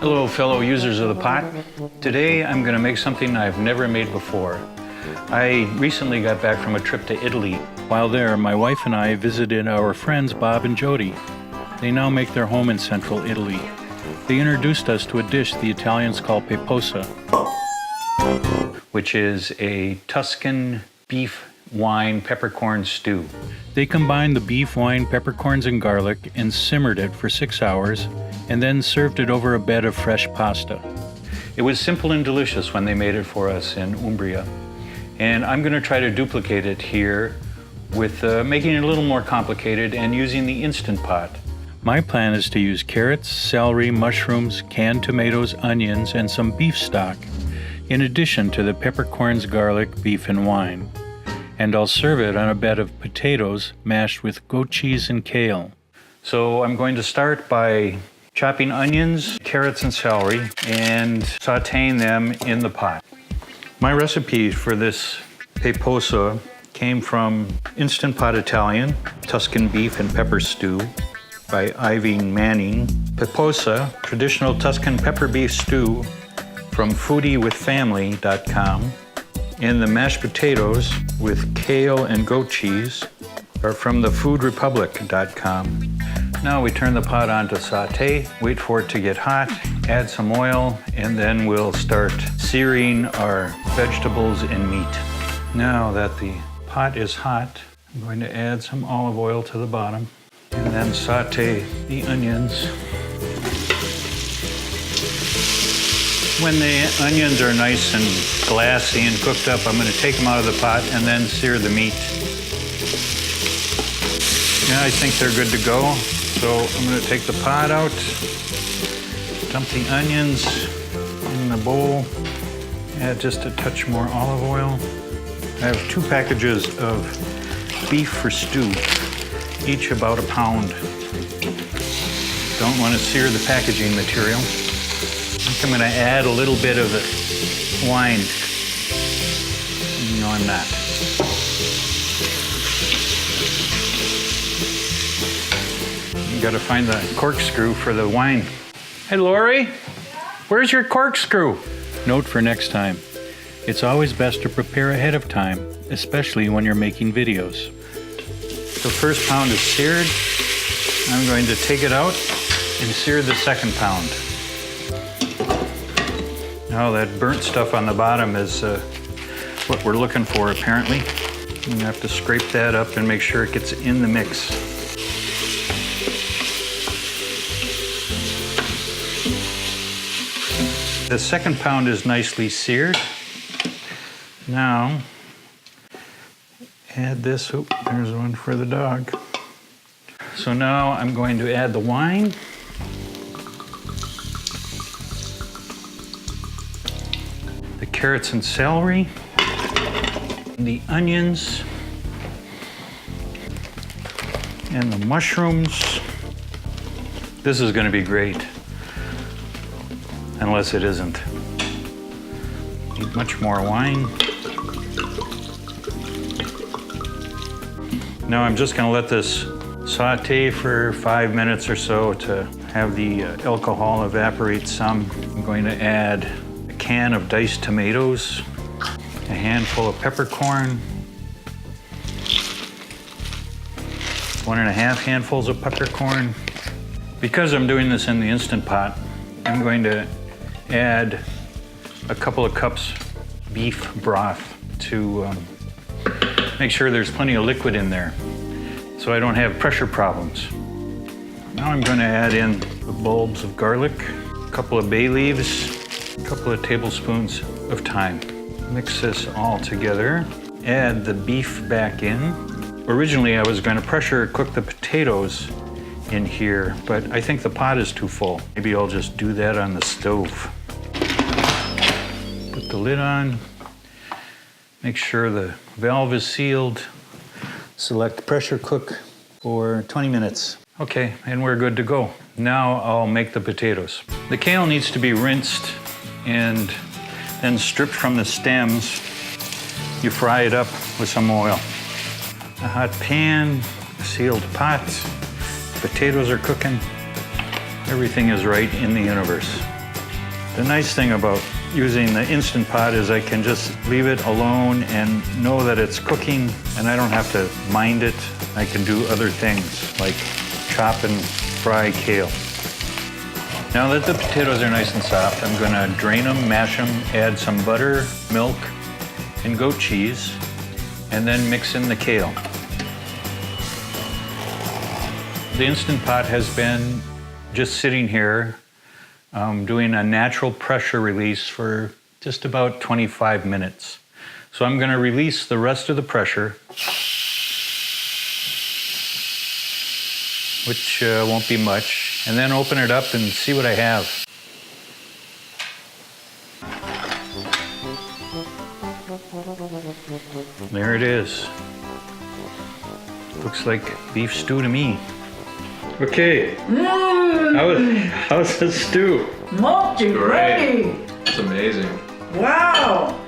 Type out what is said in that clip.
Hello fellow users of the pot. Today I'm going to make something I've never made before. I recently got back from a trip to Italy. While there, my wife and I visited our friends Bob and Jody. They now make their home in central Italy. They introduced us to a dish the Italians call PEPOSO, which is a Tuscan beef, wine, peppercorn stew. They combined the beef, wine, peppercorns, and garlic and simmered it for 6 hours and then served it over a bed of fresh pasta. It was simple and delicious when they made it for us in Umbria. And I'm going to try to duplicate it here with making it a little more complicated and using the Instant Pot. My plan is to use carrots, celery, mushrooms, canned tomatoes, onions, and some beef stock, in addition to the peppercorns, garlic, beef, and wine. And I'll serve it on a bed of potatoes mashed with goat cheese and kale. So I'm going to start by chopping onions, carrots, and celery and sautéing them in the pot. My recipe for this PEPOSO came from Instant Pot Italian, Tuscan beef and pepper stew by Ivy Manning, PEPOSO, traditional Tuscan pepper beef stew from foodiewithfamily.com, and the mashed potatoes with kale and goat cheese are from thefoodrepublic.com. Now we turn the pot on to saute, wait for it to get hot, add some oil, and then we'll start searing our vegetables and meat. Now that the pot is hot, I'm going to add some olive oil to the bottom and then saute the onions. When the onions are nice and glassy and cooked up, I'm going to take them out of the pot and then sear the meat. Yeah, I think they're good to go. So I'm going to take the pot out, dump the onions in the bowl, add just a touch more olive oil. I have 2 packages of beef for stew, each about a pound. Don't want to sear the packaging material. I think I'm going to add a little bit of the wine. No, I'm not. You got to find the corkscrew for the wine. Hey, Lori, where's your corkscrew? Note for next time. It's always best to prepare ahead of time, especially when you're making videos. The first pound is seared. I'm going to take it out and sear the second pound. Now that burnt stuff on the bottom is what we're looking for, apparently. You have to scrape that up and make sure it gets in the mix. The second pound is nicely seared. Now, add this. Oop, there's one for the dog. So now I'm going to add the wine. The carrots and celery. The onions. And the mushrooms. This is going to be great. Unless it isn't. Need much more wine. Now I'm just going to let this saute for 5 minutes or so to have the alcohol evaporate some. I'm going to add a can of diced tomatoes, a handful of peppercorn, 1.5 handfuls of peppercorn. Because I'm doing this in the Instant Pot, I'm going to add a couple of cups beef broth to make sure there's plenty of liquid in there so I don't have pressure problems. Now I'm going to add in the bulbs of garlic, a couple of bay leaves, a couple of tablespoons of thyme. Mix this all together. Add the beef back in. Originally I was going to pressure cook the potatoes in here, but I think the pot is too full. Maybe I'll just do that on the stove. Put the lid on, make sure the valve is sealed, select pressure cook for 20 minutes. Okay, and we're good to go. Now I'll make the potatoes. The kale needs to be rinsed and then stripped from the stems. You fry it up with some oil. A hot pan, a sealed pot. Potatoes are cooking. Everything is right in the universe. The nice thing about using the Instant Pot is I can just leave it alone and know that it's cooking, and I don't have to mind it. I can do other things like chop and fry kale. Now that the potatoes are nice and soft, I'm gonna drain them, mash them, add some butter, milk, and goat cheese, and then mix in the kale. The Instant Pot has been just sitting here doing a natural pressure release for just about 25 minutes. So I'm gonna release the rest of the pressure, which won't be much, and then open it up and see what I have. There it is. Looks like beef stew to me. Okay. How's the stew? Multi ready. It's amazing. Wow.